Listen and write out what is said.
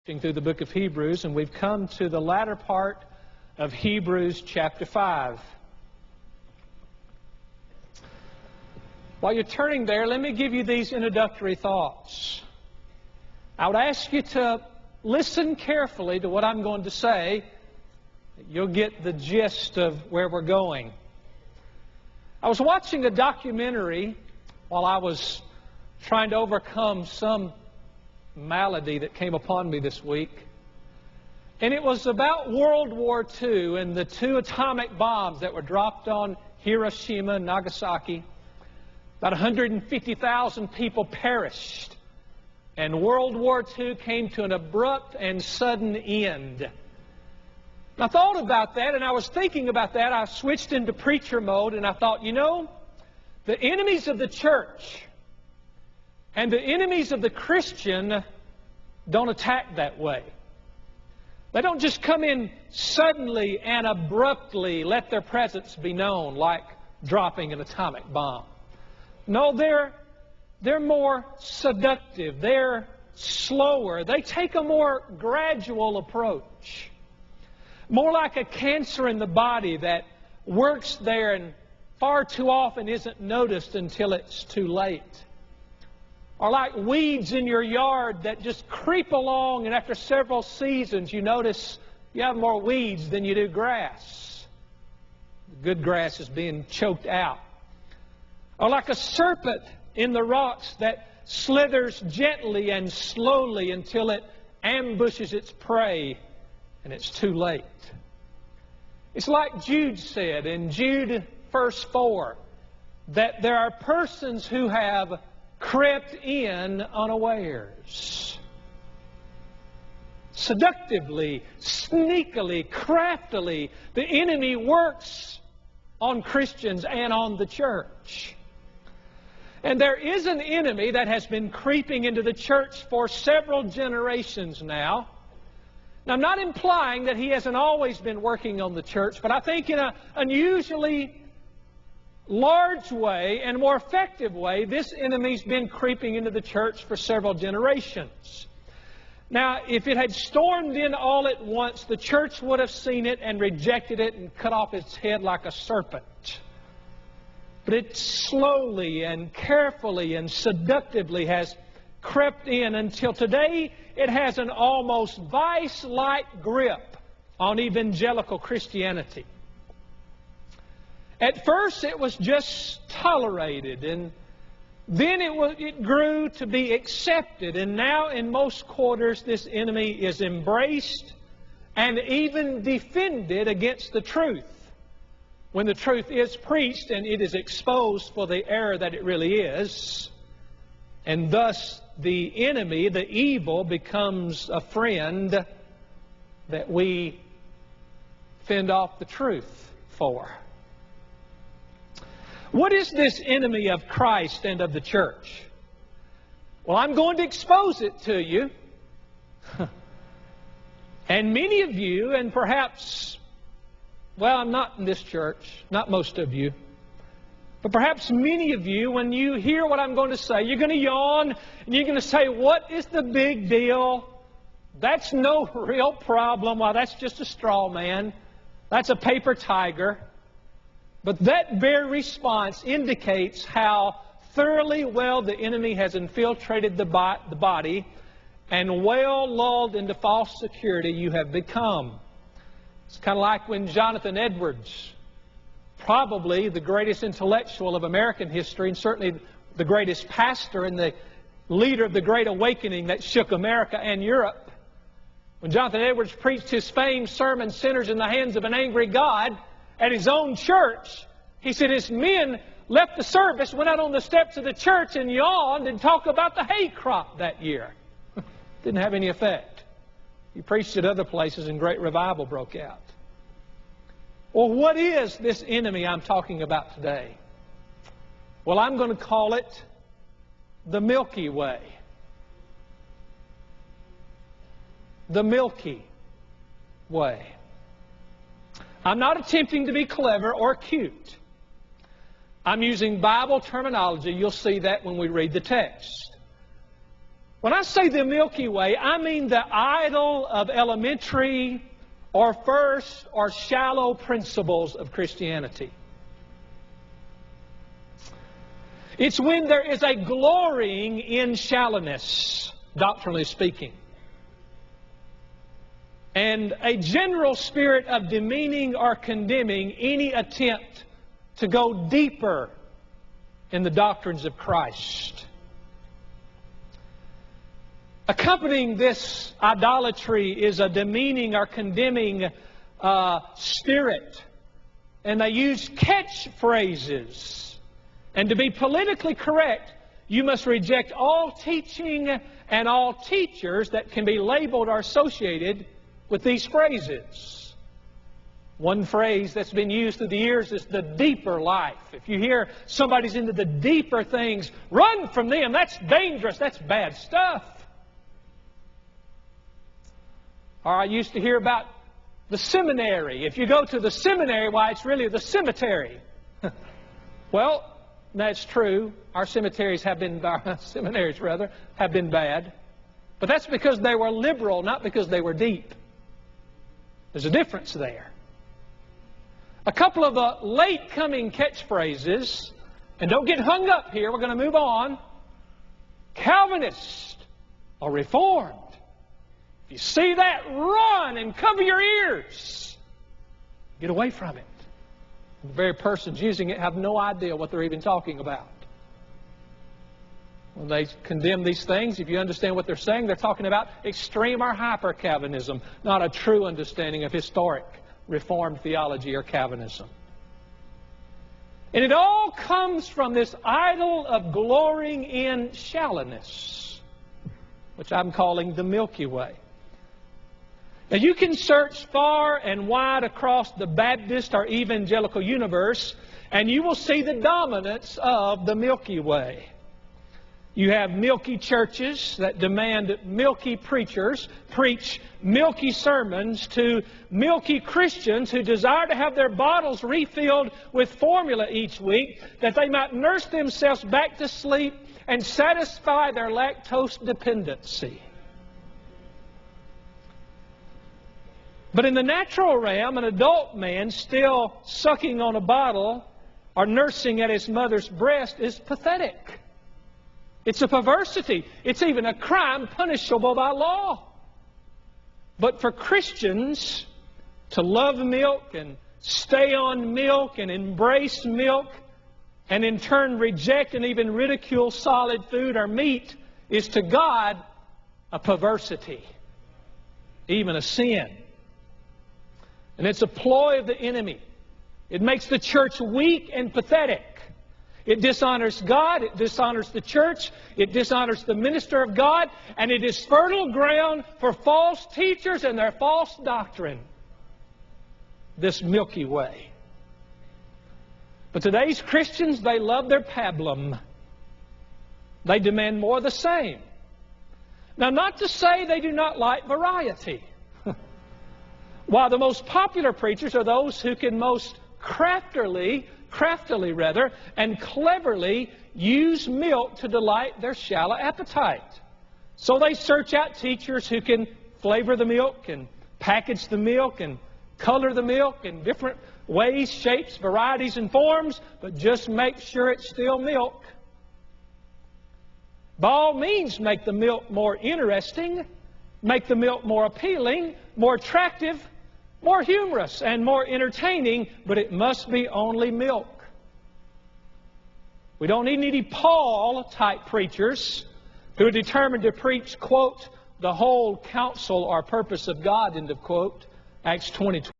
Through the book of Hebrews, and we've come to the latter part of Hebrews chapter 5. While you're turning there, let me give you these introductory thoughts. I would ask you to listen carefully to what I'm going to say. You'll get the gist of where we're going. I was watching a documentary while I was trying to overcome some malady that came upon me this week. And it was about World War II and the 2 atomic bombs that were dropped on Hiroshima and Nagasaki. About 150,000 people perished. And World War II came to an abrupt and sudden end. I thought about that, and I was thinking about that. I switched into preacher mode, and I thought, you know, the enemies of the church and the enemies of the Christian don't attack that way. They don't just come in suddenly and abruptly let their presence be known like dropping an atomic bomb. No, they're more seductive. They're slower. They take a more gradual approach. More like a cancer in the body that works there and far too often isn't noticed until it's too late. Or like weeds in your yard that just creep along, and after several seasons you notice you have more weeds than you do grass. The good grass is being choked out. Or like a serpent in the rocks that slithers gently and slowly until it ambushes its prey and it's too late. It's like Jude said in Jude verse 4, that there are persons who have crept in unawares. Seductively, sneakily, craftily, the enemy works on Christians and on the church. And there is an enemy that has been creeping into the church for several generations now. Now, I'm not implying that he hasn't always been working on the church, but I think in an unusually large way and more effective way, this enemy's been creeping into the church for several generations. Now, if it had stormed in all at once, the church would have seen it and rejected it and cut off its head like a serpent. But it slowly and carefully and seductively has crept in until today it has an almost vice-like grip on evangelical Christianity. At first it was just tolerated, and then it grew to be accepted, and now in most quarters this enemy is embraced and even defended against the truth when the truth is preached and it is exposed for the error that it really is. And thus the enemy, the evil, becomes a friend that we fend off the truth for. What is this enemy of Christ and of the church? Well, I'm going to expose it to you. And many of you, and perhaps, well, I'm not in this church, not most of you, but perhaps many of you, when you hear what I'm going to say, you're going to yawn and you're going to say, what is the big deal? That's no real problem. Well, that's just a straw man. That's a paper tiger. But that very response indicates how thoroughly well the enemy has infiltrated the body and well lulled into false security you have become. It's kind of like when Jonathan Edwards, probably the greatest intellectual of American history and certainly the greatest pastor and the leader of the Great Awakening that shook America and Europe, when Jonathan Edwards preached his famed sermon, Sinners in the Hands of an Angry God, at his own church, he said his men left the service, went out on the steps of the church and yawned and talked about the hay crop that year. Didn't have any effect. He preached at other places and great revival broke out. Well, what is this enemy I'm talking about today? Well, I'm going to call it the Milky Way. The Milky Way. I'm not attempting to be clever or cute. I'm using Bible terminology. You'll see that when we read the text. When I say the Milky Way, I mean the idol of elementary or first or shallow principles of Christianity. It's when there is a glorying in shallowness, doctrinally speaking, and a general spirit of demeaning or condemning any attempt to go deeper in the doctrines of Christ. Accompanying this idolatry is a demeaning or condemning spirit. And they use catchphrases. And to be politically correct, you must reject all teaching and all teachers that can be labeled or associated with these phrases. One phrase that's been used through the years is the deeper life. If you hear somebody's into the deeper things, run from them. That's dangerous. That's bad stuff. Or I used to hear about the seminary. If you go to the seminary, why, it's really the cemetery. Well, that's true. Our seminaries have been bad. But that's because they were liberal, not because they were deep. There's a difference there. A couple of late-coming catchphrases, and don't get hung up here, we're going to move on. Calvinist or Reformed. If you see that, run and cover your ears. Get away from it. The very persons using it have no idea what they're even talking about. When they condemn these things, if you understand what they're saying, they're talking about extreme or hyper Calvinism, not a true understanding of historic Reformed theology or Calvinism. And it all comes from this idol of glorying in shallowness, which I'm calling the Milky Way. Now, you can search far and wide across the Baptist or evangelical universe, and you will see the dominance of the Milky Way. You have milky churches that demand milky preachers, preach milky sermons to milky Christians who desire to have their bottles refilled with formula each week, that they might nurse themselves back to sleep and satisfy their lactose dependency. But in the natural realm, an adult man still sucking on a bottle or nursing at his mother's breast is pathetic. It's a perversity. It's even a crime punishable by law. But for Christians to love milk and stay on milk and embrace milk and in turn reject and even ridicule solid food or meat is to God a perversity, even a sin. And it's a ploy of the enemy. It makes the church weak and pathetic. It dishonors God, it dishonors the church, it dishonors the minister of God, and it is fertile ground for false teachers and their false doctrine. This Milky Way. But today's Christians, they love their pablum. They demand more of the same. Now, not to say they do not like variety. While the most popular preachers are those who can most craftily and cleverly use milk to delight their shallow appetite. So they search out teachers who can flavor the milk and package the milk and color the milk in different ways, shapes, varieties, and forms, but just make sure it's still milk. By all means, make the milk more interesting, make the milk more appealing, more attractive, more humorous, and more entertaining, but it must be only milk. We don't need any Paul-type preachers who are determined to preach, quote, the whole counsel or purpose of God, end of quote, Acts 20:20.